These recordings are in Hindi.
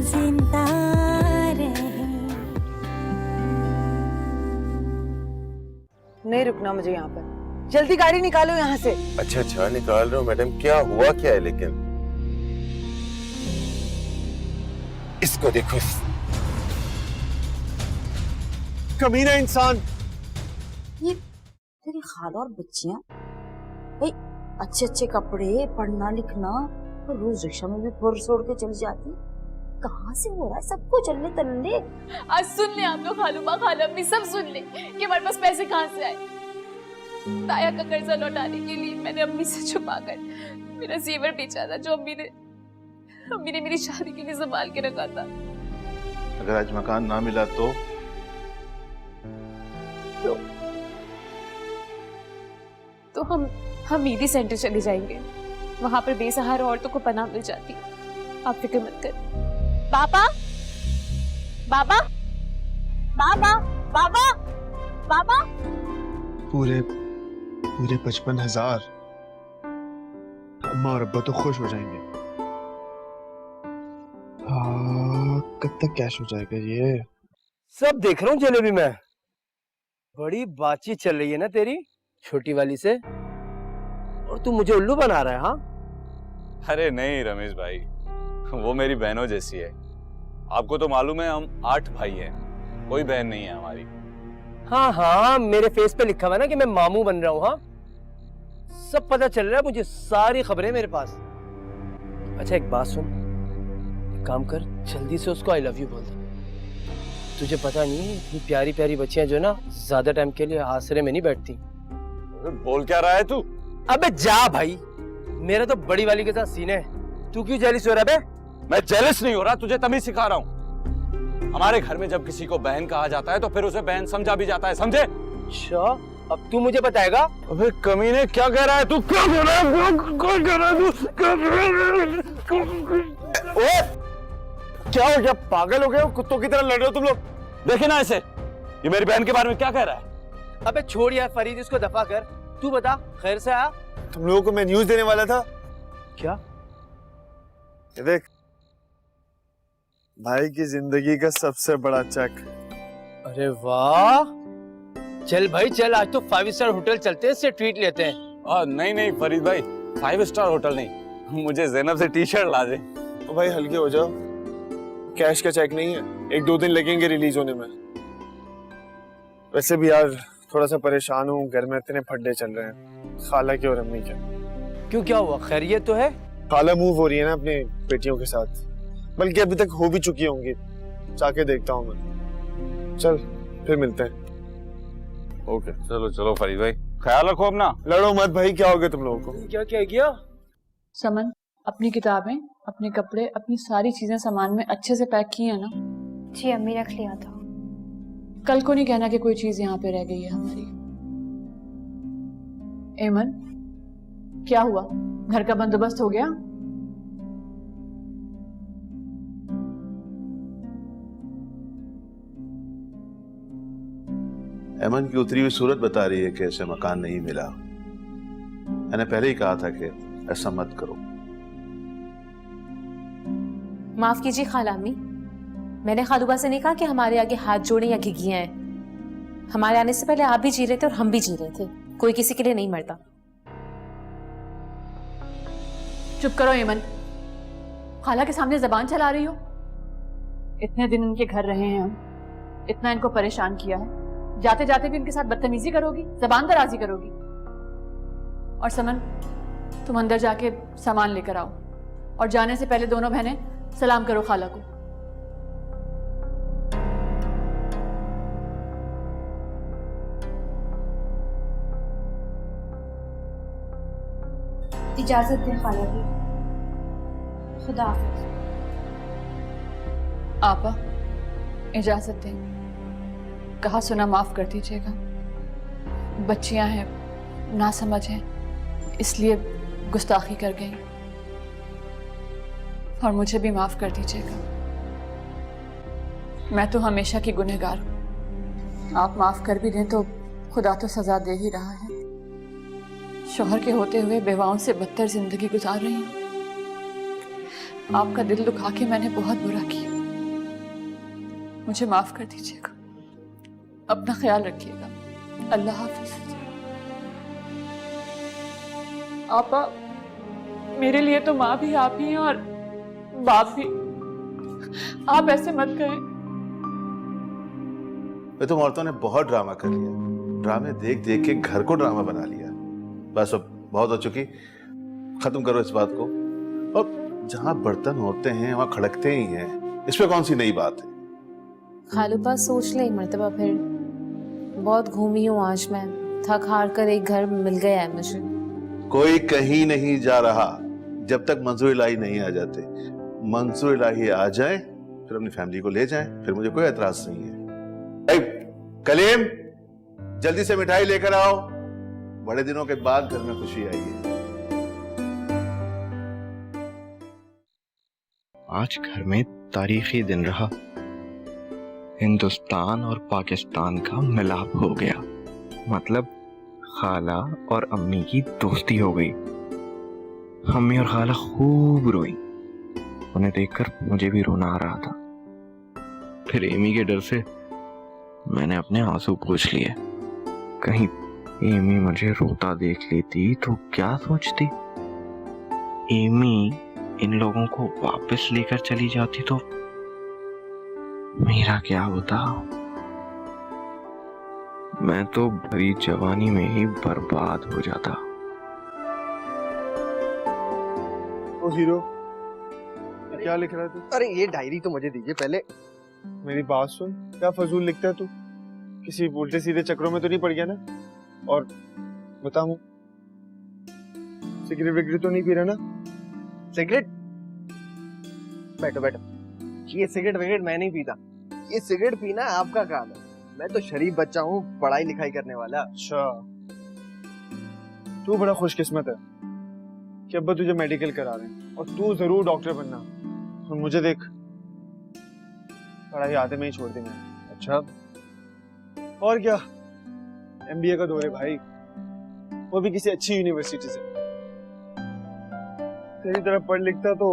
जिंदा रहे। नहीं रुकना मुझे यहाँ पर, जल्दी गाड़ी निकालो यहाँ से। अच्छा अच्छा निकाल रहा हूँ मैडम, क्या हुआ क्या है लेकिन? इसको देखो, कमीना इंसान। ये तेरी खाला और बच्चियां भाई, अच्छे अच्छे कपड़े, पढ़ना लिखना, तो रोज रिक्शा में भी छोड़ के चली जाती। कहाँ से हो रहा है सबको चलने तल्ले? आज सुन ले आप लोग, खालूबा खाला अम्मी सब सुन ले कि हमारे पास पैसे कहाँ से आए। ताया का कर्जा लौटाने के लिए मैंने अम्मी से छुपा कर मेरा जेवर बेचा था, जो अम्मी ने मेरी शादी के लिए संभाल के रखा था। अगर आज मकान ना मिला तो हम ईदी सेंटर चले जाएंगे, वहां पर बेसहारा औरतों को पनाह मिल जाती है। आप फिक्र मत कर। बाबा बाबा बाबा बाबा बाबा। पूरे 55,000। अम्मा और अब्बा तो खुश हो जाएंगे। हाँ, कब तक कैश हो जाएगा ये? सब देख रहा हूँ जलेबी में। बड़ी बातचीत चल रही है ना तेरी छोटी वाली से, और तू मुझे उल्लू बना रहा है। हाँ अरे नहीं रमेश भाई, वो मेरी बहनों जैसी है। आपको तो मालूम है हम 8 भाई हैं, कोई बहन नहीं है हमारी। हाँ हाँ, मेरे फेस पे लिखा हुआ है ना कि मैं मामू बन रहा हूँ। हाँ सब पता चल रहा है मुझे, सारी खबरें मेरे पास। अच्छा एक बात सुन, एक काम कर, जल्दी से उसको आई लव यू बोल दे। तुझे पता नहीं है, इतनी प्यारी प्यारी बच्चियां जो ना ज्यादा टाइम के लिए आसरे में नहीं बैठती। बोल क्या रहा है तू? अबे जा भाई, मेरा तो बड़ी वाली के साथ सीन है, तू क्यों जेलिस हो रहा है? मैं जेलस नहीं हो रहा, तुझे तमीज सिखा रहा हूँ। हमारे घर में जब किसी को बहन कहा जाता है तो फिर उसे बहन समझा भी जाता है, समझे? अच्छा अब तू मुझे बताएगा? अबे कमीने क्या कह रहा है तू? क्या कह रहा है? क्या कह रहा है तू? ओए, क्या हो गया? पागल हो गए हो? कुत्तों की तरह लड़ रहे हो तुम लोग? देखे ना ऐसे, ये मेरी बहन के बारे में क्या कह रहा है? अबे छोड़ यार फरीद, इसको दफा कर। तू बता, खैर से आया? तुम लोगों को मैं न्यूज़ देने वाला था। क्या? ये देख, भाई की जिंदगी का सबसे बड़ा चेक। अरे वाह, चल भाई चल, आज तो 5 स्टार होटल चलते हैं, इससे ट्रीट लेते हैं। नहीं नहीं फरीद भाई, 5 स्टार होटल नहीं, मुझे जैनब से टी-शर्ट ला दे। तो भाई हल्के हो जाओ, कैश का चेक नहीं है, 1-2 दिन लगेंगे रिलीज होने में। वैसे भी यार थोड़ा सा परेशान हूँ, घर में इतने फड्डे चल रहे हैं, खाला के और अम्मी के। क्यों, क्या हुआ? खैरियत तो है? खाला मूव हो रही है ना अपनी बेटियों के साथ, बल्कि अभी तक हो भी चुकी होंगी। जाके देखता हूँ मैं। चल फिर मिलते हैं। ओके चलो चलो फरीद भाई, ख्याल रखो अपना। लड़ो मत भाई, क्या हो गया तुम लोगों को? क्या क्या किया? समन, अपनी किताबें, अपने कपड़े, अपनी सारी चीजें सामान में अच्छे से पैक की है ना? जी अम्मी, रख लिया था। कल को नहीं कहना कि कोई चीज यहाँ पे रह गई है हमारी। एमन, क्या हुआ? घर का बंदोबस्त हो गया? अमन की उतरी हुई सूरत बता रही है कि ऐसे मकान नहीं मिला। मैंने पहले ही कहा था कि ऐसा मत करो। माफ कीजिए खाला अम्मी, मैंने खालूबा से नहीं कहा कि हमारे आगे हाथ जोड़े या घिघियां हैं। हमारे आने से पहले आप भी जी रहे थे और हम भी जी रहे थे, कोई किसी के लिए नहीं मरता। चुप करो एमन, खाला के सामने जबान चला रही हो। इतने दिन इनके घर रहे हैं हम, इतना इनको परेशान किया है, जाते जाते भी इनके साथ बदतमीजी करोगी, जबान दराजी करोगी। और समन, तुम अंदर जाके सामान लेकर आओ, और जाने से पहले दोनों बहनें सलाम करो खाला को। इजाजत दें खाला जी, खुदा हाफिज। आपा, इजाजत दें। कहा सुना माफ कर दीजिएगा, बच्चियां हैं, नासमझ हैं, इसलिए गुस्ताखी कर गई, और मुझे भी माफ कर दीजिएगा। मैं तो हमेशा की गुनहगार हूं, आप माफ कर भी दें तो खुदा तो सजा दे ही रहा है। शौहर के होते हुए बेवाओं से बदतर जिंदगी गुजार रही हूं। आपका दिल दुखा के मैंने बहुत बुरा किया। मुझे माफ कर दीजिएगा। अपना ख्याल रखिएगा। अल्लाह हाफिज। आपा, मेरे लिए तो माँ भी आप ही हैं और बाप भी। आप ऐसे मत कहें। तुम औरतों ने बहुत ड्रामा कर लिया, ड्रामे देख देख के घर को ड्रामा बना लिया। बस अब बहुत हो चुकी, खत्म करो इस बात को। और जहां बर्तन होते हैं वहां खड़कते ही हैं, इस पे कौन सी नई बात है? खालूपा सोच ले मर्तबा फिर। बहुत घूमी हूँ आज मैं, थक हार कर एक घर मिल गया है मुझे। कोई कहीं नहीं जा रहा जब तक मंजूर इलाही नहीं आ जाते। मंजूर इलाही आ जाए फिर अपनी फैमिली को ले जाएं, फिर मुझे कोई एतराज नहीं है। कलीम, जल्दी से मिठाई लेकर आओ, बड़े दिनों के बाद घर में खुशी आई है। आज घर में तारीखी दिन रहा। हिंदुस्तान और पाकिस्तान का मिलाप हो गया। मतलब खाला और अम्मी की दोस्ती हो गई। अम्मी और खाला खूब रोई। उन्हें देखकर मुझे भी रोना आ रहा था। फिर एमी के डर से मैंने अपने आंसू पोंछ लिए। कहीं एमी मुझे रोता देख लेती तो क्या सोचती? एमी इन लोगों को वापस लेकर चली जाती तो मेरा क्या होता? मैं तो भरी जवानी में ही बर्बाद हो जाता। ओ हीरो, ये क्या लिख रहा है तू? अरे ये डायरी तो मुझे दीजिए पहले। मेरी बात सुन, क्या फजूल लिखता है तू? किसी उल्टे सीधे चक्रों में तो नहीं पड़ गया ना? और बताऊं, सिगरेट विगरेट तो नहीं पी रहा ना? सिगरेट? बैठो बैठो। ये सिगरेट विगरेट मैं नहीं पीता। ये सिगरेट पीना आपका काम है। मैं तो शरीफ बच्चा हूँ, पढ़ाई लिखाई करने वाला। अच्छा, तू बड़ा खुशकिस्मत है कि अब्बा तुझे मेडिकल करा रहे हैं और तू जरूर डॉक्टर बनना। और मुझे देख, पढ़ाई आधे में ही छोड़ दी मैंने। अच्छा, और क्या, एमबीए का दौर है भाई, वो भी किसी अच्छी यूनिवर्सिटी से। तेरी तरह पढ़ लिखता तो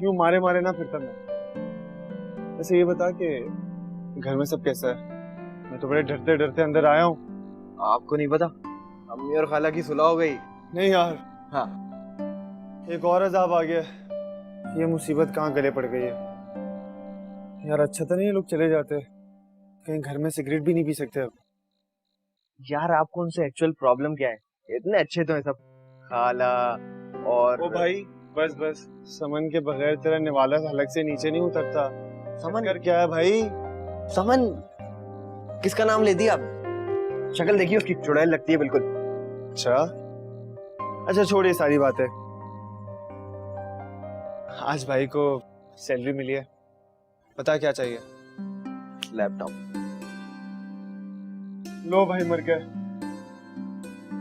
यूं मारे मारे ना फिरता मैं। वैसे ये बता कि घर में सब कैसा है? मैं तो बड़े डरते डरते अंदर आया हूँ। आपको नहीं पता, अम्मी और खाला की सुलह हो गई। नहीं यार, हाँ, एक और अजाब आ गया। ये मुसीबत कहाँ गले पड़ गई है यार। अच्छा तो नहीं लोग चले जाते, कहीं घर में सिगरेट भी नहीं पी सकते अब। यार आपको उनसे एक्चुअल प्रॉब्लम क्या है? इतने अच्छे तो है सब, खाला और। ओ भाई बस बस, समन के बगैर तेरा निवाला हलक से नीचे नहीं उतरता। समन कर क्या है भाई? समन किसका नाम ले दिया? शक्ल देखिए उसकी, चुड़ैल लगती है बिल्कुल। अच्छा अच्छा, छोड़ ये सारी बातें। आज भाई को सैलरी मिली है, पता क्या चाहिए? लैपटॉप। लो भाई, मर गए।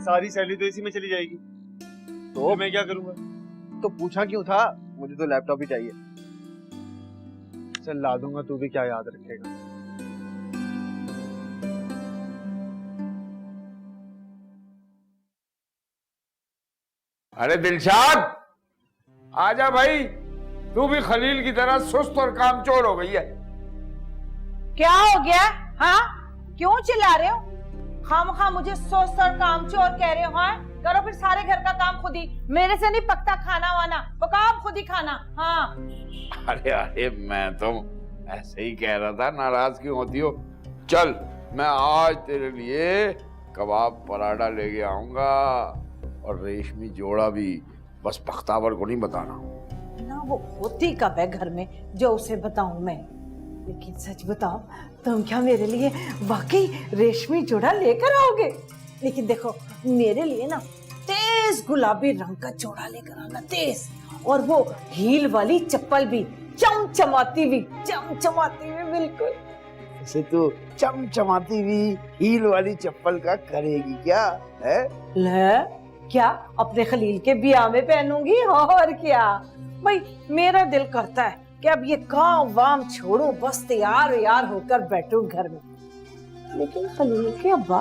सारी सैलरी तो इसी में चली जाएगी, तो मैं क्या करूंगा? तो पूछा क्यों था? मुझे तो लैपटॉप ही चाहिए। चल ला दूंगा, तू भी क्या याद रखेगा। अरे दिलशाद, आजा भाई। तू भी खलील की तरह सुस्त और कामचोर हो गई है। क्या हो गया? हाँ, क्यों चिल्ला रहे हो? खामखा मुझे सुस्त और कामचोर कह रहे हो? हाँ, करो फिर सारे घर का काम खुद ही। मेरे से नहीं पकता खाना वाना, पकाओ खुद ही खाना। हाँ। अरे अरे, मैं तो ऐसे ही कह रहा था, नाराज क्यों होती हो? चल, मैं आज तेरे लिए कबाब पराठा लेके आऊंगा और रेशमी जोड़ा भी। बस बख्तावर को नहीं बताना ना। वो होती कब है घर में जो उसे बताऊं मैं? लेकिन सच बताओ, तुम क्या मेरे लिए वाकई रेशमी जोड़ा लेकर आओगे? लेकिन देखो, मेरे लिए ना तेज गुलाबी रंग का जोड़ा लेकर आना, तेज। और वो हील वाली चप्पल भी, चमचमाती हुई बिल्कुल। ऐसे तो चमचमाती हुई हील वाली चप्पल का करेगी क्या है? ले, क्या अपने खलील के ब्याह में पहनूंगी? और क्या भाई, मेरा दिल करता है कि अब ये काम वाम छोड़ू, बस तैयार होकर बैठूं घर में। लेकिन खलील के अब्बा,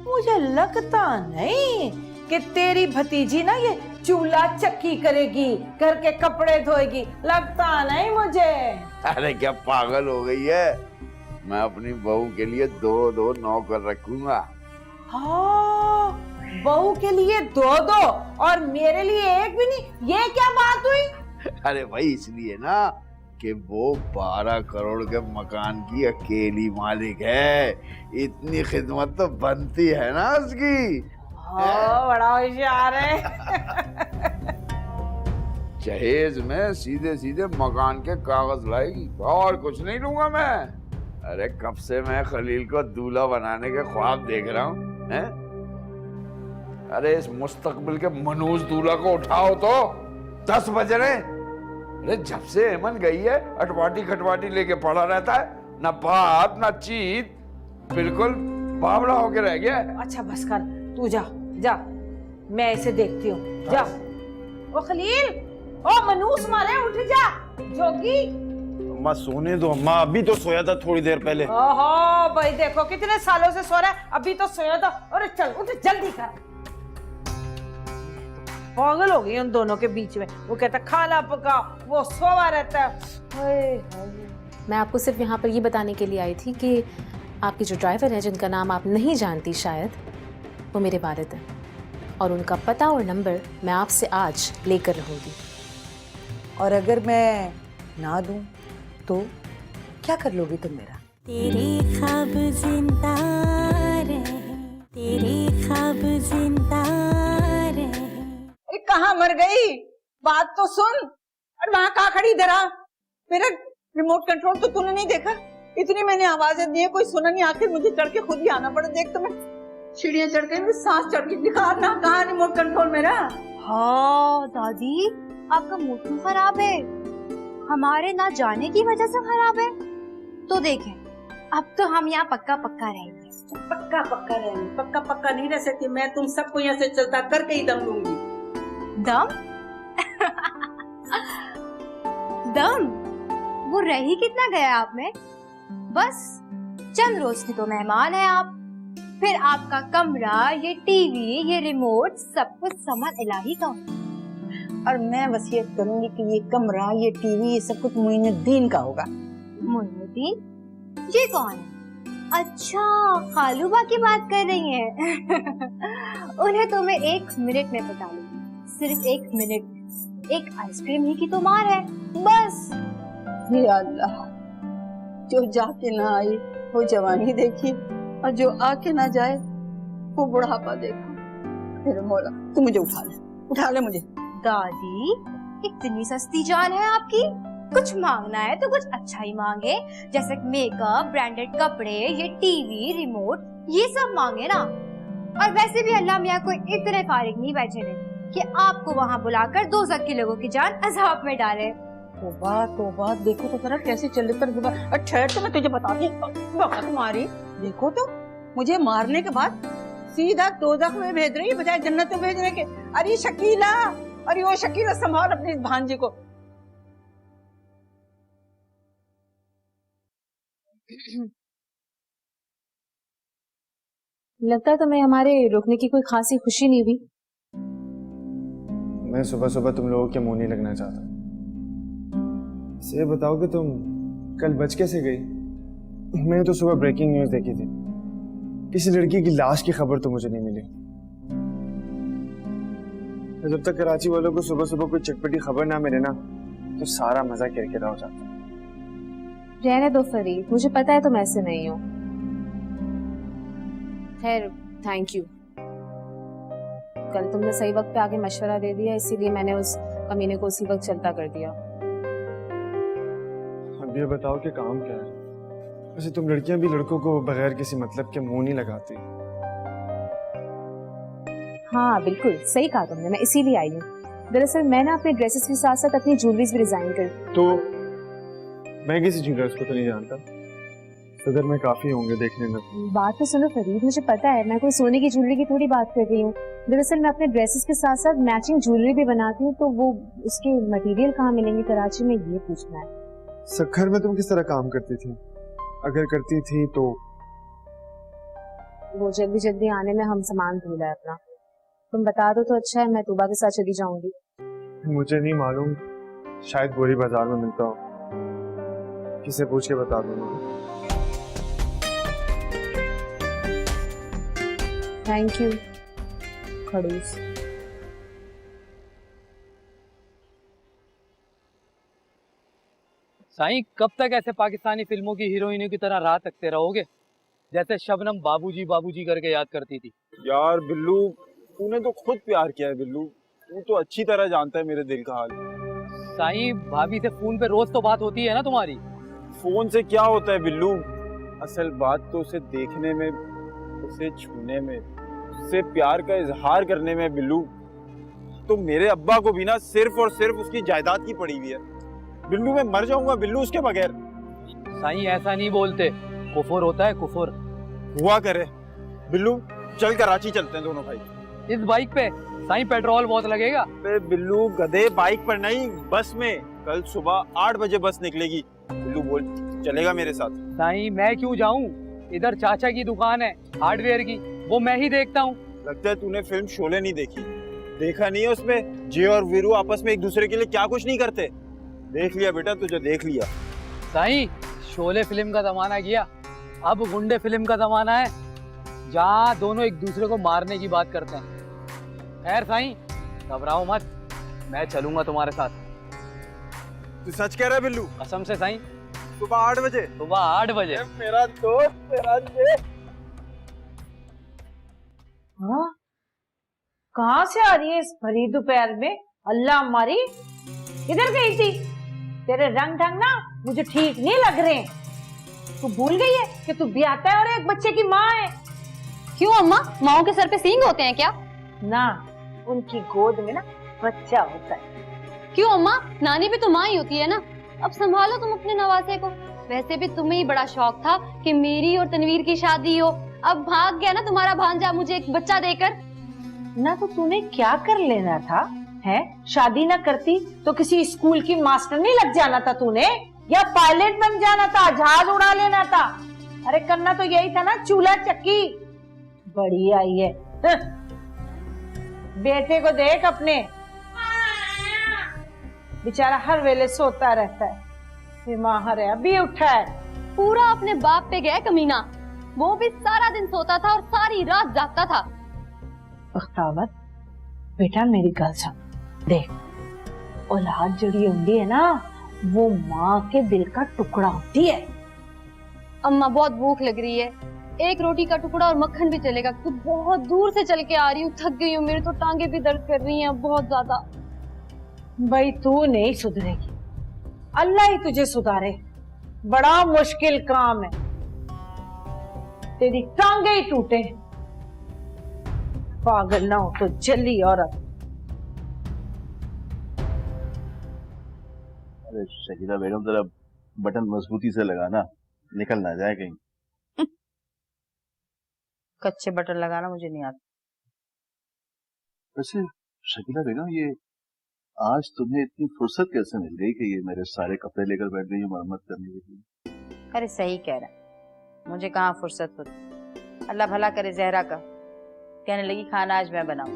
मुझे लगता नहीं कि तेरी भतीजी ना ये चूल्हा चक्की करेगी, घर के कपड़े धोएगी। लगता नहीं मुझे। अरे क्या पागल हो गई है? मैं अपनी बहू के लिए 2-2 नौकर रखूंगा। हाँ, बहू के लिए 2-2 और मेरे लिए एक भी नहीं, ये क्या बात हुई? अरे भाई इसलिए ना कि वो 12 करोड़ के मकान की अकेली मालिक है, इतनी खिदमत तो बनती है ना उसकी। हाँ, बड़ा होशियार है। जहेज में सीधे सीधे मकान के कागज लाएगी, और कुछ नहीं लूंगा मैं। अरे कब से मैं खलील को दूल्हा बनाने के ख्वाब देख रहा हूँ, हैं? अरे इस मुस्तकबिल के मनूस दूल्हा को उठाओ तो 10 बज रहे। अरे जब से एमन गई है अटवाटी खटवाटी लेके पड़ा रहता है, ना बात ना चीत, बिल्कुल बावड़ा होके रह गया। अच्छा बस कर, तू जा जा, मैं इसे देखती हूँ। जा ओ खलील, ओ मनूस मारे, उठ जा। जोगी अम्मा सोने दो अम्मा, अभी तो सोया था थोड़ी देर पहले। ओहो भाई, देखो कितने सालों से सो रहा है, अभी तो सोया था। अरे चल उठ, जल्दी कर। पागल हो गई उन दोनों के बीच में। वो कहता खाना पका, वो सोवा रहता है। मैं आपको सिर्फ यहाँ पर ये बताने के लिए आई थी कि आपके जो ड्राइवर हैं, जिनका नाम आप नहीं जानती शायद, वो मेरे वालिद हैं और उनका पता और नंबर मैं आपसे आज लेकर रहूँगी। और अगर मैं ना दूं तो क्या कर लोगी तुम मेरा? तेरे ख्वाब जिंदा रहे, तेरे ख्वाब जिंदा रहे। कहाँ मर गई? बात तो सुन। और वहाँ कहाँ खड़ी इधर? मेरा रिमोट कंट्रोल तो तूने नहीं देखा? इतनी मैंने आवाजें दी है, कोई सुना नहीं, आखिर मुझे चढ़ के खुद ही आना पड़ा। देख तो मैं सीढ़ियाँ चढ़ के सांस चढ़ के दिखा ना, कहाँ रिमोट कंट्रोल मेरा? हाँ दादी, आपका मूड क्यों खराब है? हमारे ना जाने की वजह से खराब है? तो देखें, अब तो हम यहाँ पक्का पक्का रहेंगे। पक्का पक्का रहेंगे? पक्का पक्का नहीं रह सकती मैं, तुम सबको यहाँ से चलता करके ही दम लूंगी। दम? दम? वो रह ही कितना गया आप में? बस चंद रोज की तो मेहमान है आप, फिर आपका कमरा, ये टीवी, ये रिमोट, सब कुछ समन इलाही का। और मैं वसीयत करूंगी कि ये कमरा, ये टीवी, ये सब कुछ मुइनुद्दीन का होगा। मुइनुद्दीन? ये कौन है? अच्छा, खालूबा की बात कर रही हैं। उन्हें तो मैं 1 मिनट में बता लूंगी, सिर्फ 1 मिनट। एक आइसक्रीम ही की तो मार है, बस। या अल्लाह, जो जाके ना आई वो जवानी देखी, और जो आके ना जाए वो बुढ़ापा देखा। फिर मौला तू मुझे उठा ले मुझे। दादी, इतनी सस्ती जान है आपकी? कुछ मांगना है तो कुछ अच्छा ही मांगे, जैसे मेकअप, ब्रांडेड कपड़े, ये टीवी, रिमोट, ये सब मांगे ना। और वैसे भी अल्लाह मियाँ कोई इतने फारिग नहीं बैठे रहे कि आपको वहाँ बुलाकर दोज़ख के लोगों की जान अज़ाब में डाले। तौबा, देखो तो जरा कैसे चल रही। अच्छा तो मैं तुझे बताती हूँ तुम्हारी। देखो तो मुझे मारने के बाद सीधा दोज़ख में भेज रही है बजाय जन्नत में भेजने के। अरे शकीला, अरे वो शकीला, संभाल अपनी इस भांजी को। लगता है तुम्हें हमारे रुकने की कोई खासी खुशी नहीं हुई। मैं सुबह सुबह तुम लोगों के मुंह नहीं लगना चाहता। से बताओ कि तुम कल बच कैसे गई? मैंने तो सुबह ब्रेकिंग न्यूज देखी थी, किसी लड़की की लाश की खबर तो मुझे नहीं मिली। जब तक कराची वालों को सुबह सुबह कोई चटपटी खबर ना मिले ना, तो सारा मजा किरकिरा हो जाता। रहने दो फरीद, मुझे पता है तुम ऐसे नहीं हो। खैर, थैंक यू। कल तुमने सही वक्त पे आके मशवरा दे दिया, इसीलिए मैंने उस कमीने को उसी वक्त चलता कर दिया। अब ये बताओ कि काम क्या है? वैसे तुम लड़कियां भी लड़कों को बगैर किसी मतलब के मुंह नहीं लगाती। हाँ बिल्कुल सही कहा तुमने, मैं इसीलिए आई हूँ। दरअसल मैं ना अपने ड्रेसेस के साथ साथ अपनी ज्वेलरीज भी रिजाइन कर। तो मैं किसी ज्वेलर्स को तो नहीं जानता, सदर में काफी होंगे देखने में। बात तो सुनो फरीद, मुझे पता है, मैं कोई सोने की ज्वेलरी की थोड़ी बात कर रही हूँ। दरअसल मैं अपने ड्रेसेस के साथ साथ मैचिंग ज्वेलरी भी बनाती हूँ, तो वो उसके मटेरियल कहाँ मिलेंगे कराची में, ये पूछना है। सखर में तुम किस तरह काम करती थी? अगर करती थी तो वो जल्दी जल्दी आने में हम सामान भूला है अपना। तुम बता दो तो अच्छा है, मैं तूबा के साथ चली जाऊंगी। मुझे नहीं मालूम, शायद गोरी बाजार में मिलता हो, किसे पूछ के बता दूंगा। थैंक यू खड़ूस। साईं, कब तक ऐसे पाकिस्तानी फिल्मों की हीरोइनों की तरह राह तकते रहोगे, जैसे शबनम बाबूजी बाबूजी करके याद करती थी? यार बिल्लू, तूने तो खुद प्यार किया है बिल्लू, तू तो अच्छी तरह जानता है मेरे दिल का हाल। साईं, भाभी से फोन पे रोज तो बात होती है ना तुम्हारी? फोन से क्या होता है बिल्लू, असल बात तो उसे देखने में, उसे छूने में, उससे प्यार का इजहार करने में बिल्लू। तो मेरे अब्बा को भी ना सिर्फ और सिर्फ उसकी जायदाद की पड़ी हुई है बिल्लू, मैं मर जाऊंगा बिल्लू उसके बगैर। साईं ऐसा नहीं बोलते, कुफर होता है कुफर। हुआ करे बिल्लू, चल कराची चलते हैं दोनों भाई। इस बाइक पे? साईं पेट्रोल बहुत लगेगा। बिल्लू गधे, बाइक पर नहीं, बस में। कल सुबह 8 बजे बस निकलेगी। बिल्लू बोल, चलेगा मेरे साथ? साईं मैं क्यों जाऊं, इधर चाचा की दुकान है हार्डवेयर की, वो मैं ही देखता हूँ। लगता है तूने फिल्म शोले नहीं देखी। देखा नहीं है उसमें जे और वीरू आपस में एक दूसरे के लिए क्या कुछ नहीं करते? देख लिया बेटा, तुझे देख लिया। साईं, शोले फिल्म का जमाना गया, अब गुंडे फिल्म का जमाना है, जहाँ दोनों एक दूसरे को मारने की बात करते हैं। खैर साईं, घबराओ मत, मैं चलूंगा तुम्हारे साथ। तू सच कह रहा है बिल्लू? कसम से साईं। सुबह 8 बजे? सुबह 8 बजे। मेरा दोस्त, तेरा दोस्त। हाँ, कहाँ से आ रही है इस भरी दोपहर में? अल्लाह हमारी, किधर गई थी? तेरे रंग ढंग ना मुझे ठीक नहीं लग रहे। तू भूल गई है कि तू ब्याहता है और एक बच्चे की माँ है। क्यों अम्मा, माओ के सर पे सींग होते हैं क्या? ना, उनकी गोद में ना बच्चा होता है। क्यों अम्मा, नानी भी तो माँ ही होती है ना। अब संभालो तुम अपने नवासे को। वैसे भी तुम्हें ही बड़ा शौक था कि मेरी और तनवीर की शादी हो। अब भाग गया ना तुम्हारा भांजा मुझे एक बच्चा देकर। ना तो तूने क्या कर लेना था, है? शादी ना करती तो किसी स्कूल की मास्टर नहीं लग जाना था तूने, या पायलट बन जाना था, जहाज उड़ा लेना था। अरे करना तो यही था ना, चूल्हा चक्की। बड़ी आई है। बेटे को देख अपने, बेचारा हर वेले सोता रहता है। बीमार है, अभी उठा है। पूरा अपने बाप पे गया कमीना, वो भी सारा दिन सोता था और सारी रात जागता था। बख्तावत बेटा मेरी गल सुन, देख औलाद जड़ी होती है ना, वो माँ के दिल का टुकड़ा होती है। अम्मा बहुत भूख लग रही है, एक रोटी का टुकड़ा और मक्खन भी चलेगा। तो बहुत दूर से चल के आ रही हूँ, थक गई हूँ, मेरी तो टांगे भी दर्द कर रही हैं बहुत ज्यादा। भाई तू नहीं सुधरेगी, अल्लाह ही तुझे सुधारे। बड़ा मुश्किल काम है, तेरी टांगे ही टूटे। पागल ना हो तो जल्दी औरत। अरे शकीला बेगम, जरा बटन मजबूती से लगाना, निकल ना जाए कहीं। कच्चे बटन लगाना मुझे नहीं आता। वैसे शकीला बेगम, ये आज तुम्हें इतनी फुर्सत कैसे मिल गई कि ये मेरे सारे कपड़े लेकर बैठ गई हो मरम्मत करने के लिए? अरे सही कह रहा है, मुझे कहाँ फुर्सत होती। अल्लाह भला करे जहरा का। कहने लगी खाना आज मैं बनाऊं।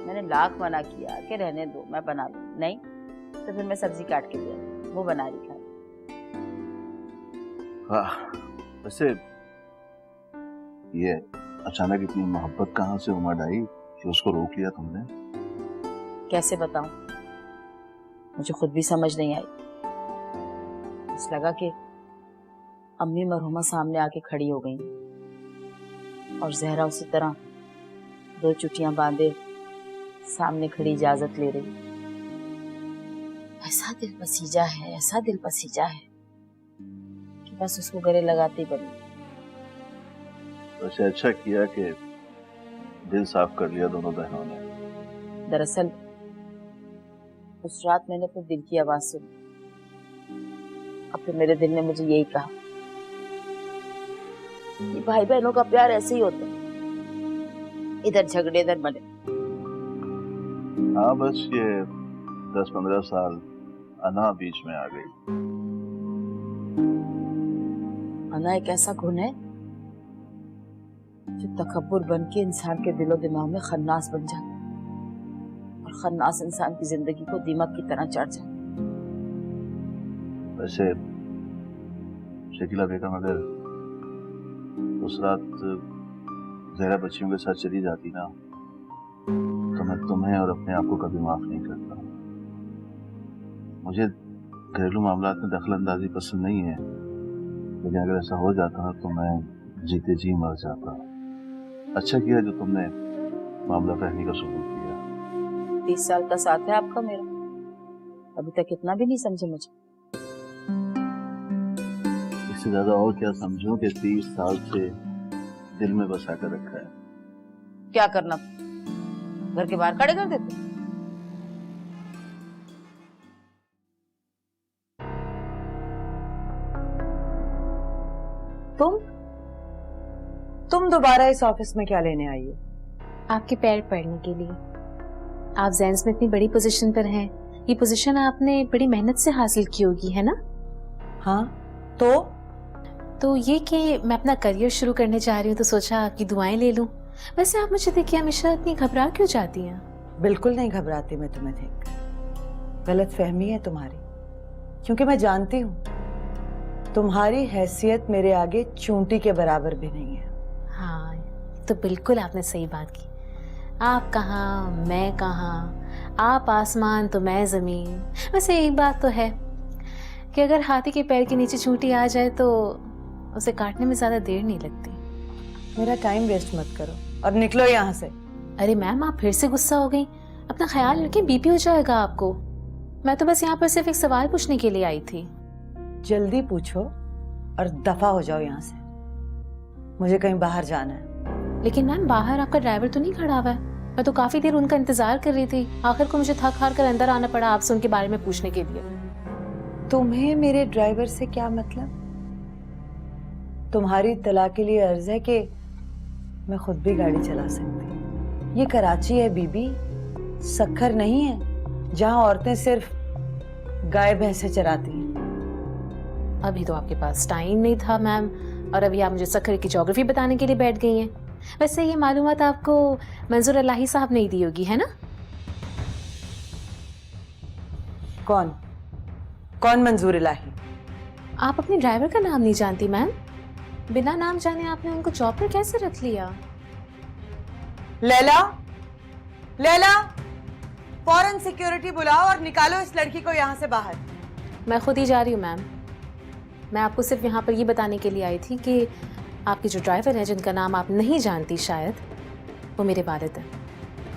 मैंने लाख मना किया कि रहने दो, मैं बना लूं। नहीं तो फिर मैं सब्जी काट के दिया, वो बना रही खा। हाँ, वैसे ये अचानक इतनी मोहब्बत कहाँ से उमड़ आई कि उसको रोक लिया तुमने? कैसे बताऊं, मुझे खुद भी समझ नहीं आई। बस लगा कि अम्मी मरहुमा सामने आके खड़ी हो गई और जहरा उसी तरह 2 चुटियां बांधे सामने खड़ी इजाजत ले रही। ऐसा दिल पसीजा है, ऐसा दिल पसीजा है कि बस उसको गले लगाते बनी। वैसे अच्छा किया कि दिल साफ कर लिया दोनों बहनों ने। दरअसल उस रात मैंने अपने दिल की आवाज सुनी। अब फिर मेरे दिल ने मुझे यही कहा कि भाई बहनों का प्यार ऐसे ही होता है, इधर झगड़े इधर मरे। हाँ, बस ये 10-15 साल अना बीच में आ गई। अना एक ऐसा गुण है जो तकब्बुर बन के इंसान के दिलो दिमाग में खन्नास बन जाता है और खन्नास इंसान की जिंदगी को दीमक की तरह चढ़ जाता है। वैसे शकीला बेगम, अगर उस रात जहरा बच्चियों के साथ चली जाती ना तो मैं तुम्हें और अपने आप को कभी माफ नहीं करता। मुझे घरेलू मामलात में दखल अंदाजी पसंद नहीं है, लेकिन अगर ऐसा हो जाता तो मैं जीते जी मर जाता। अच्छा किया जो तुमने मामला फहमी का सबूत दिया। 30 साल का साथ है आपका मेरा, अभी तक इतना भी नहीं समझे मुझे। इससे ज्यादा और क्या समझूं कि 30 साल से दिल में बसा कर रखा है। क्या करना, घर के बाहर खड़े कर देते? तुम दोबारा इस ऑफिस में क्या लेने आई हो? आपके पैर पड़ने के लिए। आप जेंस में इतनी बड़ी पोजीशन पर हैं, ये पोजीशन आपने बड़ी मेहनत से हासिल की होगी, है ना? हाँ, तो ये कि मैं अपना करियर शुरू करने जा रही हूँ तो सोचा आपकी दुआएं ले लूं। वैसे आप मुझे देखिए हमेशा इतनी घबरा क्यों जाती हैं? बिल्कुल नहीं घबराती मैं तुम्हें देख। गलत फहमी है तुम्हारी, क्योंकि मैं जानती हूँ तुम्हारी हैसियत मेरे आगे चूंटी के बराबर भी नहीं है। हाँ, तो बिल्कुल आपने सही बात की। आप कहाँ, मैं कहाँ, आप आसमान तो मैं जमीन। वैसे एक बात तो है कि अगर हाथी के पैर के नीचे चूंटी आ जाए तो उसे काटने में ज्यादा देर नहीं लगती। मेरा टाइम वेस्ट मत करो और निकलो यहाँ से। अरे मैम, आप फिर से गुस्सा हो गई। अपना ख्याल रखें, बीपी हो जाएगा आपको। मैं तो बस यहाँ पर सिर्फ एक सवाल पूछने के लिए आई थी। जल्दी पूछो और दफा हो जाओ यहाँ से, मुझे कहीं बाहर जाना है। लेकिन मैम, बाहर आपका ड्राइवर तो नहीं खड़ा हुआ है? मैं तो काफी देर उनका इंतजार कर रही थी। आखिर को मुझे थक हार कर अंदर आना पड़ा आपसे उनके बारे में पूछने के लिए। तुम्हें मेरे ड्राइवर से क्या मतलब? तुम्हारी तलाक के लिए अर्ज है कि मैं खुद भी गाड़ी चला सकती। ये कराची है बीबी, सक्खर नहीं है जहां औरतें सिर्फ गाय भैंसे चराती हैं। अभी तो आपके पास टाइम नहीं था मैम, और अभी आप मुझे सक्खर की ज्योग्राफी बताने के लिए बैठ गई हैं। वैसे ये मालूमात आपको मंजूर इलाही साहब ने दी होगी, है ना? कौन मंजूर इलाही? आप अपने ड्राइवर का नाम नहीं जानती मैम? बिना नाम जाने आपने उनको जॉब पर कैसे रख लिया? लैला, फौरन सिक्योरिटी बुलाओ और निकालो इस लड़की को यहाँ से बाहर। मैं खुद ही जा रही हूँ मैम। मैं आपको सिर्फ यहाँ पर ये बताने के लिए आई थी कि आपके जो ड्राइवर हैं, जिनका नाम आप नहीं जानती शायद, वो मेरे वालिद हैं,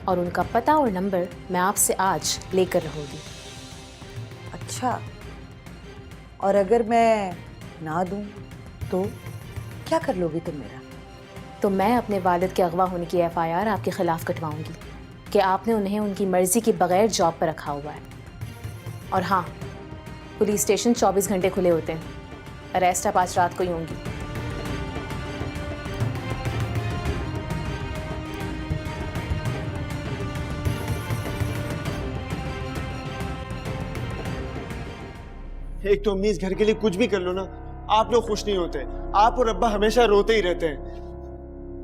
और उनका पता और नंबर मैं आपसे आज लेकर रहूँगी। अच्छा, और अगर मैं ना दूं तो क्या कर लोगी तुम मेरा? तो मैं अपने वालिद के अगवा होने की FIR आपके खिलाफ कटवाऊंगी कि आपने उन्हें उनकी मर्जी के बगैर जॉब पर रखा हुआ है। और हाँ, पुलिस स्टेशन 24 घंटे खुले होते हैं। अरेस्ट आप आज रात को ही होंगी। एक तो अम्मी इस घर के लिए कुछ भी कर लो ना, आप लोग खुश नहीं होते। आप और अब्बा हमेशा रोते ही रहते हैं।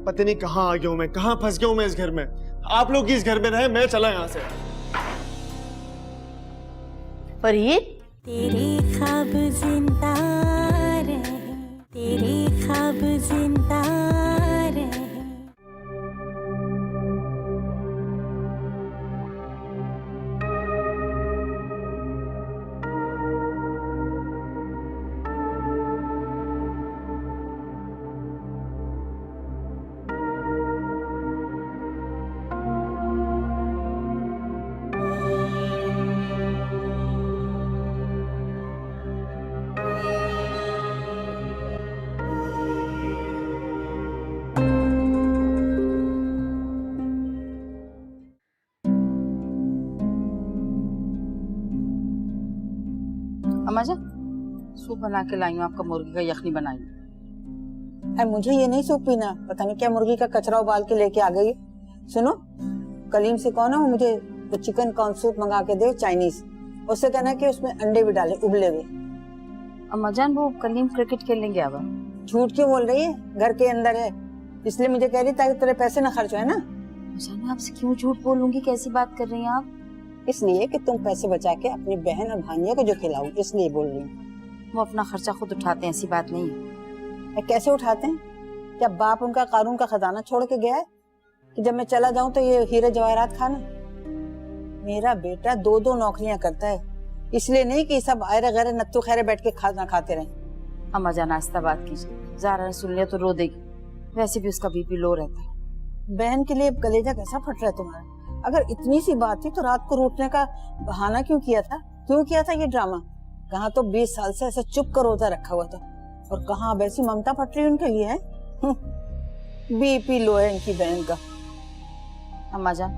पता नहीं कहाँ आ गया हूँ मैं, कहाँ फंस गया हूँ मैं इस घर में। आप लोग इस घर में रहे, मैं चला यहाँ से। फरीद, तेरे ख्वाब जिंदा रहे, तेरे ख्वाब जिंदा रहे। अम्मा जान, सूप बना के लाई हूँ, आपका मुर्गी का यखनी बनाई। अरे मुझे ये नहीं सूप पीना, पता नहीं क्या मुर्गी का कचरा उबाल के लेके आ गई। सुनो, कलीम से कौन है वो मुझे तो चिकन कॉर्न सूप मंगा के दे, चाइनीज। उससे कहना कि उसमें अंडे भी डाले, उबले हुए। अम्मा जान, वो कलीम क्रिकेट खेलने गया हुआ। झूठ क्यों बोल रही है? घर के अंदर है, इसलिए मुझे कह रही ताकि तेरे पैसे ना खर्च हो, ना। जान, आपसे क्यों झूठ बोलूंगी? कैसी बात कर रही हैं आप? इसलिए कि तुम पैसे बचा के अपनी बहन और भांजिया को जो खिलाओ, इसलिए बोल रही हूँ। वो अपना खर्चा खुद उठाते हैं, ऐसी बात नहीं है। कैसे उठाते हैं? क्या बाप उनका कानून का खजाना छोड़ के गया है कि जब मैं चला जाऊं तो ये हीरे जवाहरात खाना? मेरा बेटा 2-2 नौकरियां करता है, इसलिए नहीं कि सब आयरे गैरे नत्थु खैरे बैठ के खाना खाते रहे। अम्मा जान आहिस्ता बात कीजिए, ज़ारा ने सुन लिया तो रो देगी, वैसे भी उसका बीपी लो रहता है। बहन के लिए कलेजा कैसा फट रहा है तुम्हारा? अगर इतनी सी बात थी तो रात को रूठने का बहाना क्यों किया था? क्यों किया था ये ड्रामा? कहाँ तो 20 साल से ऐसा चुप कर रोता रखा हुआ था, और कहाँ अब ऐसी ममता फट रही उनके लिए है। बीपी लो है इनकी बहन का। अम्मा जान,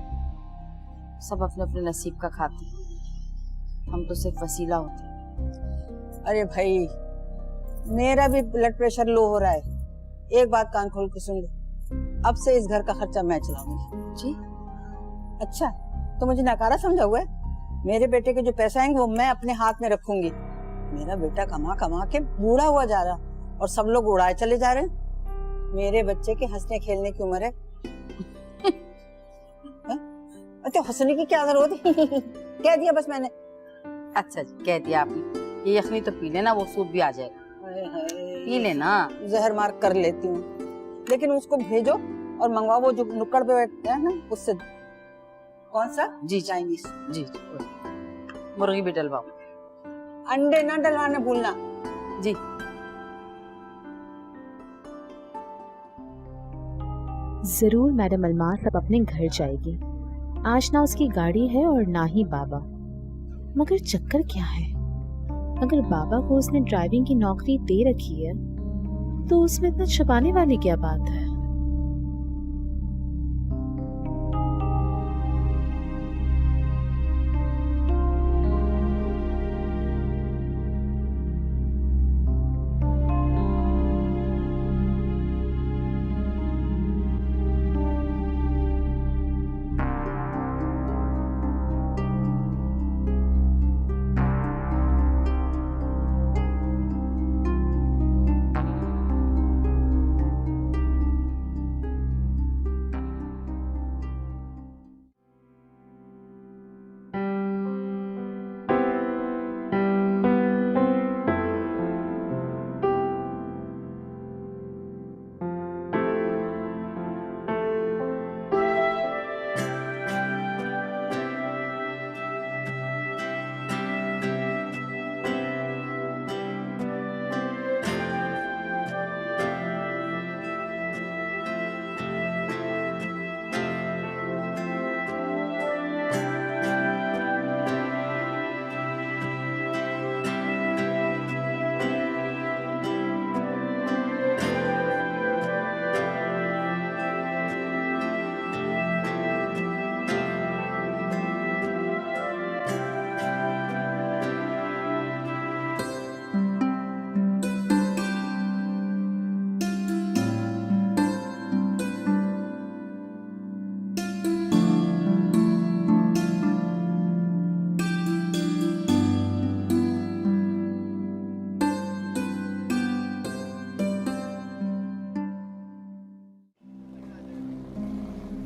सब अपने अपने नसीब का खाते हैं, हम तो सिर्फ वसीला होते हैं। अरे भाई, मेरा भी ब्लड प्रेशर लो हो रहा है। एक बात कान खोल के सुन लो, अब से इस घर का खर्चा मैं चलाऊंगी। जी? अच्छा, तो मुझे नकारा समझा हुआ है? मेरे बेटे के जो पैसे आएंगे वो मैं अपने हाथ में रखूंगी। मेरा बेटा कमा कमा के बूढ़ा हुआ जा रहा और सब लोग उड़ाए चले जा रहे हैं। मेरे बच्चे के हंसने खेलने की उम्र है। अच्छा, हंसने की क्या जरूरत है? कह दिया बस मैंने। अच्छा जी, कह दिया आपने। ये यखनी तो पी लेना, वो सूप भी आ जाएगा। पी लेना। जहर मार कर लेती हूँ, लेकिन उसको भेजो और मंगवाओ वो जो नुक्कड़ पे बैठता है ना, उससे। कौन सा? जी चाइनीज। जी, मुर्गी भी डलवाओ। अंडे ना डलवाना भूलना। जी। जरूर मैडम अलमास अब अपने घर जाएगी। आज ना उसकी गाड़ी है और ना ही बाबा। मगर चक्कर क्या है? अगर बाबा को उसने ड्राइविंग की नौकरी दे रखी है तो उसमें इतना छुपाने वाली क्या बात है?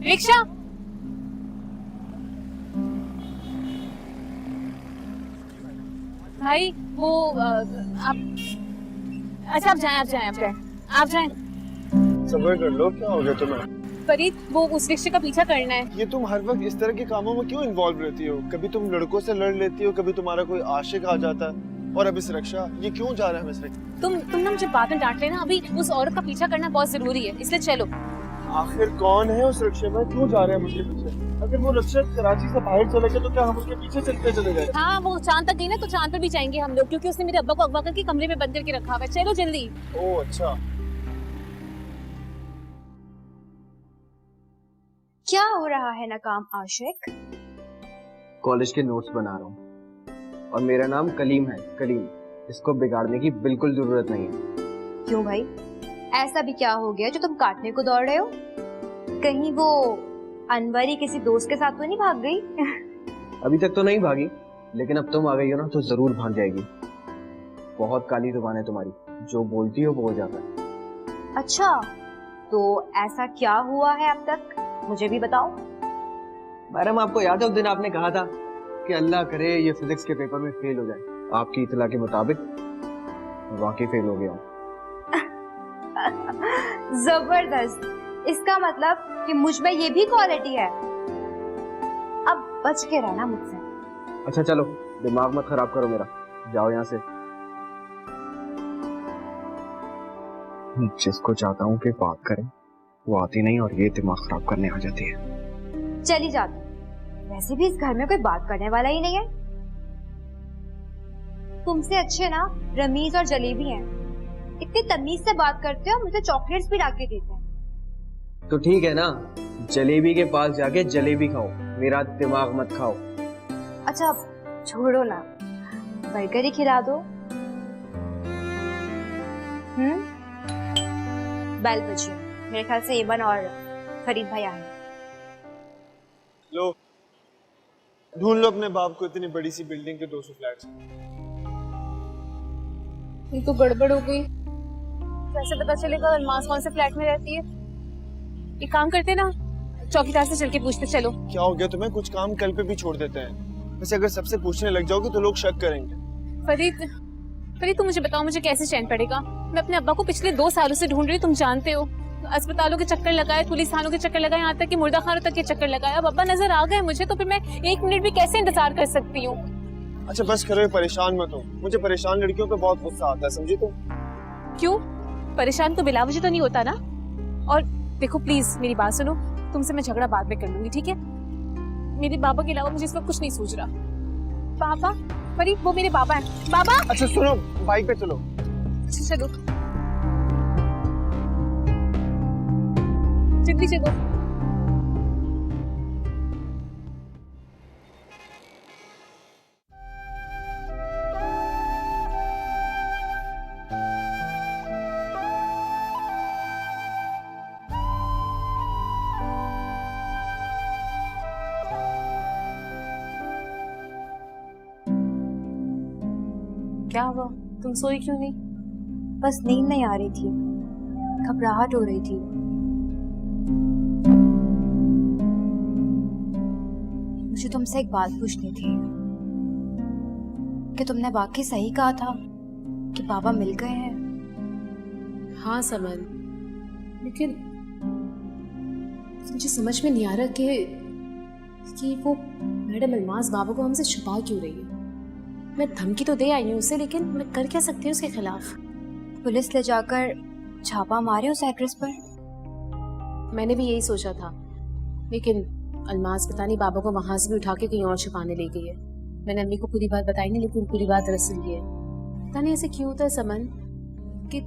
रिक्शा। भाई वो आप, अच्छा आप जाएं। सब्र कर लो, क्या हो गया तुम्हें? फरीद, वो उस रिक्शे का पीछा करना है। ये तुम हर वक्त इस तरह के कामों में क्यों इन्वॉल्व रहती हो? कभी तुम लड़कों से लड़ लेती हो, कभी तुम्हारा कोई आशिक आ जाता है, और अभी सुरक्षा, ये क्यों जा रहा है हमें? तुम ना मुझे बाद में डांट लेना, अभी उस औरत का पीछा करना बहुत जरूरी है, इसलिए चलो। आखिर कौन है उस रिक्शे में? क्यों जा रहे हैं मुझे पीछे? अगर वो रिक्शा कराची से बाहर चले गए तो क्या हम उसके पीछे चलते चले गए? हाँ, वो चांद तक गई ना, तो चांद पर भी जाएंगे हम लोग, क्योंकि उसने मेरे अब्बा को अगवा करके कमरे में बंद करके रखा हुआ है। चलो जल्दी। ओह अच्छा। क्या हो रहा है नाकाम आशिक? कॉलेज के नोट्स बना रहा हूँ, और मेरा नाम कलीम है, कलीम। इसको बिगाड़ने की बिल्कुल जरूरत नहीं है। क्यों भाई, ऐसा भी क्या हो गया जो तुम काटने को दौड़ रहे हो? कहीं वो अनवरी किसी दोस्त के साथ तो नहीं भाग गई? अभी तक तो नहीं भागी, लेकिन अब तुम आ गई हो ना तो जरूर भाग जाएगी। बहुत काली जुबान है तुम्हारी, जो बोलती हो वो हो जाता है। अच्छा, तो ऐसा क्या हुआ है अब तक, मुझे भी बताओ। मैडम, आपको याद है उस दिन आपने कहा था कि अल्लाह करे ये फिजिक्स के पेपर में फेल हो जाए? आपकी इतला के मुताबिक वाकई फेल हो गया। जबरदस्त। इसका मतलब कि मुझ में ये भी क्वालिटी है। अब बच के रहना मुझसे। अच्छा चलो, दिमाग मत खराब करो मेरा, जाओ यहाँ से। जिसको चाहता हूँ कि बात करें वो आती नहीं और ये दिमाग खराब करने आ जाती है। चली जाती। वैसे भी इस घर में कोई बात करने वाला ही नहीं है। तुमसे अच्छे ना रमीज और जलेबी हैं। इतनी तमीज से बात करते हो, मुझे चॉकलेट्स भी लाके देते हैं। तो ठीक है ना, जलेबी के पास जाके जलेबी खाओ, मेरा दिमाग मत खाओ। अच्छा छोड़ो ना, बर्गर ही खिला दो। बेल बजी, मेरे ख्याल से एमन और फरीद भाई आए। लो ढूंढ लो अपने बाप को, इतनी बड़ी सी बिल्डिंग के 200 फ्लैट्स। ये तो गड़बड़ हो गई। कैसे पता चलेगा अल्मास कौन से फ्लैट में रहती है? एक काम करते ना, चौकीदार से चल के पूछते। चलो। क्या हो गया तुम्हें? कुछ काम कल पे भी छोड़ देते हैं। वैसे अगर सबसे पूछने लग जाओगे तो लोग शक करेंगे। फरीद तुम मुझे बताओ, मुझे कैसे चैन पड़ेगा? मैं अपने अब्बा को पिछले 2 सालों से ढूंढ रही हूँ, तुम जानते हो। अस्पतालों के चक्कर लगाए, पुलिस थानों के चक्कर लगाए, यहाँ तक कि मुर्दा खानों तक के चक्कर लगाए। अब अब्बा नजर आ गए मुझे, तो फिर मैं 1 मिनट भी कैसे इंतजार कर सकती हूँ? अच्छा बस करो, परेशान मत हो। मुझे परेशान लड़कियों पे बहुत गुस्सा आता है, समझी तुम? क्यों? परेशान तो बिलावजह तो नहीं होता ना। और देखो प्लीज मेरी बात सुनो, तुमसे मैं झगड़ा बाद में कर लूंगी, ठीक है? मेरे बाबा के अलावा मुझे इस वक्त कुछ नहीं सूझ रहा। पापा, फरीद वो मेरे बाबा हैं। बाबा। अच्छा सुनो, बाइक पे चलो। अच्छा चलो, जल्दी चलो। क्या हुआ? तुम सोई क्यों नहीं? बस नींद नहीं आ रही थी, घबराहट हो रही थी। मुझे तुमसे एक बात पूछनी थी कि तुमने वाकई सही कहा था कि बाबा मिल गए हैं? हाँ समन, लेकिन मुझे समझ में नहीं आ रहा कि वो मैडम अल्मास बाबा को हमसे छुपा क्यों रही है। मैं धमकी तो दे आई हूँ उसे, लेकिन मैं कर क्या सकती हूँ उसके खिलाफ? पुलिस ले जाकर छापा मारे उस एड्रेस पर। मैंने भी यही सोचा था, लेकिन अल्मास पता नहीं बाबा को वहां से भी उठा के कहीं और छुपाने ले गई है। मैंने अम्मी को पूरी बात बताई नहीं, लेकिन पूरी बात रसल ली है। पता नहीं ऐसे क्यों होता है समन कि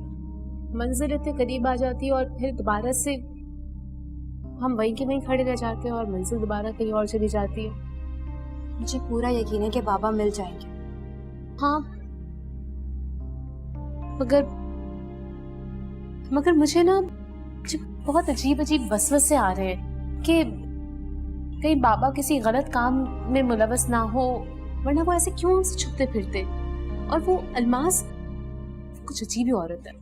मंजिल इतने करीब आ जाती है और फिर दोबारा से हम वहीं के वहीं खड़े रह जाते हैं और मंजिल दोबारा कहीं और चली जाती है। मुझे पूरा यकीन है कि बाबा मिल जाएंगे। हाँ, मगर मुझे ना बहुत अजीब अजीब वसवसे आ रहे हैं कि कहीं बाबा किसी गलत काम में मुलव्वस ना हो, वरना वो ऐसे क्यों हमसे छुपते फिरते? और वो अल्मास कुछ अजीब ही औरत है।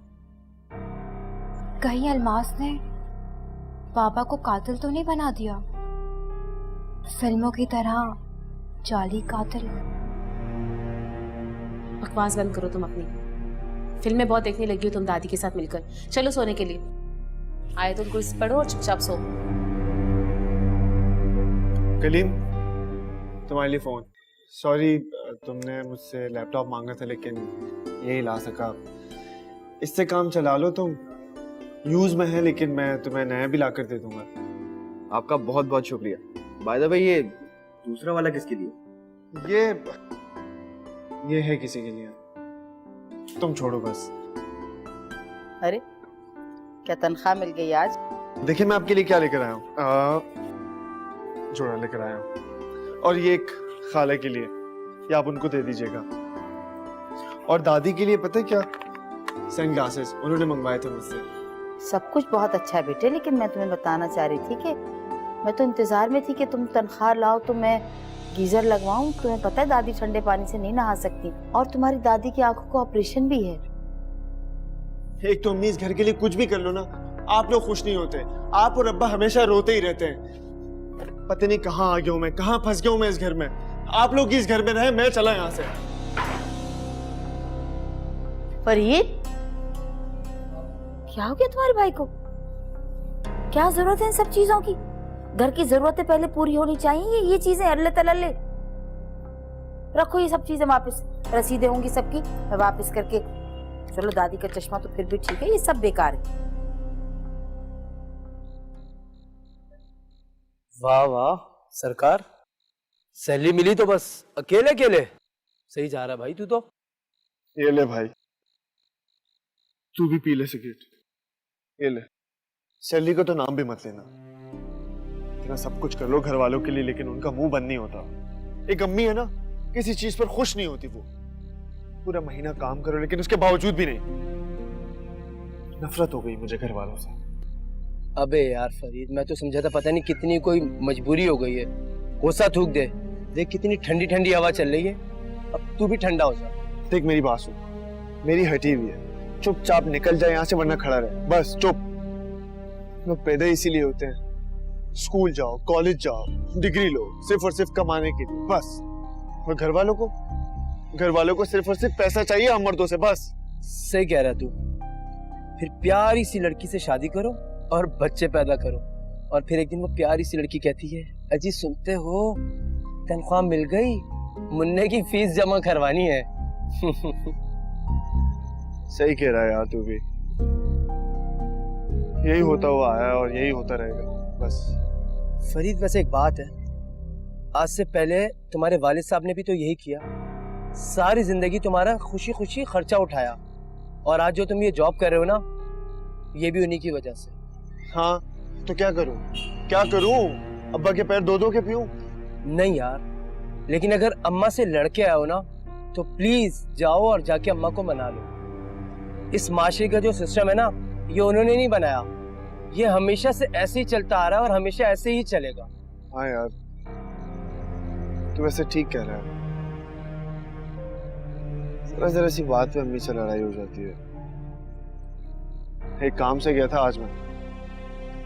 कहीं अल्मास ने बाबा को कातिल तो नहीं बना दिया, फिल्मों की तरह जाली कातिल? बकवास बंद करो तुम अपनी। फिल्में बहुत देखने लगी हो तुम दादी के साथ मिलकर। चलो सोने के लिए। आए तो कुछ पढ़ो और चुपचाप सो। कलीम, तुम्हारे लिए फोन। सॉरी, तुमने मुझसे लैपटॉप मांगा था लेकिन यही ला सका। इससे काम चला लो तुम। यूज में है लेकिन मैं तुम्हें नया भी लाकर दे दूंगा। आपका बहुत बहुत शुक्रिया। बाय द वे, ये दूसरा वाला किसके लिए? ये है किसी के लिए। तुम छोड़ो बस। अरे क्या तनख्वाह मिल गई आज? देखिए मैं आपके लिए क्या लेकर आया हूँ। जोड़ा लेकर आया हूँ, और ये एक खाला के लिए, ये आप उनको दे दीजिएगा। और दादी के लिए पता है क्या? सनग्लासेस उन्होंने मंगवाए थे मुझसे। सब कुछ बहुत अच्छा है बेटे, लेकिन मैं तुम्हें बताना चाह रही थी कि मैं तो इंतजार में थी कि तुम तनख्वाह लाओ तो मैं गीजर लगवाऊं। तुम्हें पता है दादी ठंडे पानी से नहीं नहा सकती, और तुम्हारी दादी की आंखों का ऑपरेशन भी है। एक तो अम्मी इस घर के लिए कुछ भी कर लो ना, आप लोग खुश नहीं होते। आप और अब्बा हमेशा रोते ही रहते हैं। पता नहीं कहाँ आ गया हूँ मैं, कहाँ फंस गया हूँ मैं इस घर में। आप लोग इस घर में रहे, मैं चला यहाँ से। फरीद, क्या हो गया तुम्हारे भाई को? क्या जरूरत है इन सब चीजों की? घर की जरूरतें पहले पूरी होनी चाहिए। ये चीजें अल्ले तलल्ले रखो, ये सब चीजें वापस। रसीदें होंगी सबकी, मैं वापस करके, चलो दादी का चश्मा तो फिर भी ठीक है, ये सब बेकार है। वाह वाह सरकार, सैलरी मिली तो बस अकेले अकेले सही जा रहा भाई तू तो। ये ले भाई, तू भी पी ले सिगरेट। ये ले, सैलरी का तो नाम भी मत लेना। इतना सब कुछ कर लो घर वालों के लिए, लेकिन उनका मुंह बंद नहीं होता। एक अम्मी है ना, किसी चीज पर खुश नहीं होती। वो पूरा महीना काम करो लेकिन उसके बावजूद भी नहीं। नफरत हो गई मुझे घर वालों से। अबे यार फरीद, मैं तो समझा था पता नहीं कितनी कोई मजबूरी हो गई है। गुस्सा थूक दे, देख कितनी ठंडी ठंडी हवा चल रही है, अब तू भी ठंडा हो जा। देख मेरी बात सुन, मेरी हटी हुई है, चुपचाप निकल जाए यहाँ से, वरना खड़ा रहे बस चुप। लोग पैदा इसीलिए होते हैं, स्कूल जाओ, कॉलेज जाओ, डिग्री लो, सिर्फ और सिर्फ कमाने के लिए बस। और घर वालों को सिर्फ और सिर्फ पैसा चाहिए हम मर्दों से, बस। सही कह रहा तू। फिर प्यारी सी लड़की से शादी करो और बच्चे पैदा करो, और फिर एक दिन वो प्यारी सी लड़की कहती है, अजी सुनते हो तनख्वाह मिल गई, मुन्ने की फीस जमा करवानी है। सही कह रहा है यार तू भी। यही होता हुआ आया और यही होता रहेगा बस। फरीद वैसे एक बात है, आज से पहले तुम्हारे वालिद साहब ने भी तो यही किया। सारी जिंदगी तुम्हारा खुशी खुशी खर्चा उठाया, और आज जो तुम ये जॉब कर रहे हो ना, ये भी उन्हीं की वजह से। हाँ तो क्या करूं? अब्बा के पैर दो के पीऊं? नहीं यार, लेकिन अगर अम्मा से लड़के आओ ना, तो प्लीज जाओ और जाके अम्मा को मना लो। इस माशरे का जो सिस्टम है ना, ये उन्होंने नहीं बनाया, ये हमेशा से ऐसे ही चलता आ रहा है और हमेशा ऐसे ही चलेगा। हाँ यार, तू वैसे ठीक कह रहा है। जरा सी बात पे अम्मी से लड़ाई हो जाती है। एक काम से गया था आज मैं,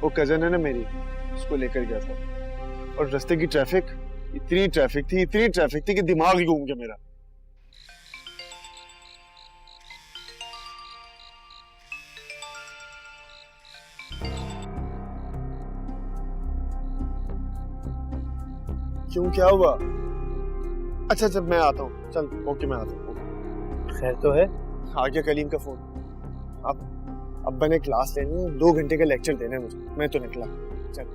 वो कजन है ना मेरी, उसको लेकर गया था, और रास्ते की इतनी ट्रैफिक थी कि दिमाग ही घूम गया मेरा। क्यों, क्या हुआ? अच्छा जब मैं आता हूँ, चल ओके मैं आता हूँ। खैर तो है? आ गया कलीम का फोन। अब अब्बा ने क्लास लेनी है, 2 घंटे का लेक्चर देना है मुझे, मैं तो निकला। चल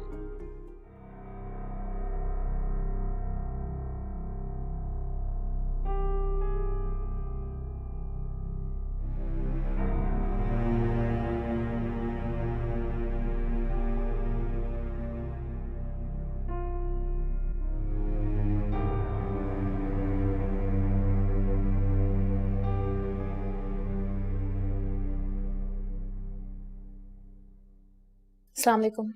अस्सलाम वालेकुम।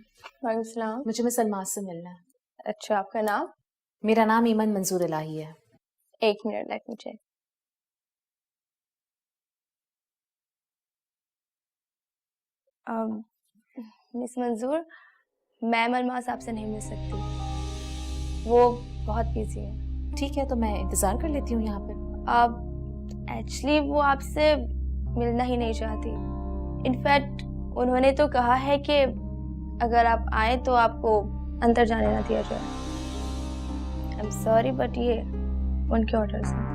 वालेकुम सलाम। मुझे मिस अलमाज से मिलना है। अच्छा, आपका नाम? मेरा नाम ईमन मंजूर इलाही है। 1 minute, let me check. Miss Manzoor, ma'am Almaz आपसे नहीं मिल सकती, वो बहुत बिजी है। ठीक है, तो मैं इंतजार कर लेती हूँ यहाँ पे। अब एक्चुअली वो आपसे मिलना ही नहीं चाहती। इनफैक्ट उन्होंने तो कहा है कि अगर आप आए तो आपको अंदर जाने ना दिया जाए। आई एम सॉरी बट ये उनके ऑर्डर्स हैं।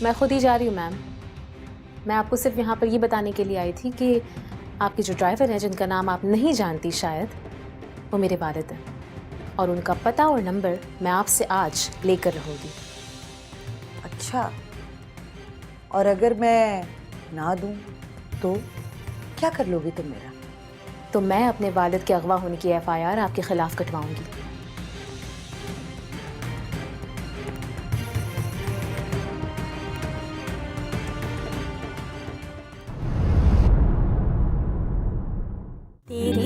मैं खुद ही जा रही हूँ मैम। मैं आपको सिर्फ यहाँ पर ये बताने के लिए आई थी कि आपके जो ड्राइवर हैं, जिनका नाम आप नहीं जानती शायद, वो मेरे वालिद हैं, और उनका पता और नंबर मैं आपसे आज लेकर रहूँगी। अच्छा, और अगर मैं ना दूं तो क्या कर लोगी तुम मेरा? तो मैं अपने वालिद के अगवा होने की FIR आपके खिलाफ कटवाऊंगी। तेरे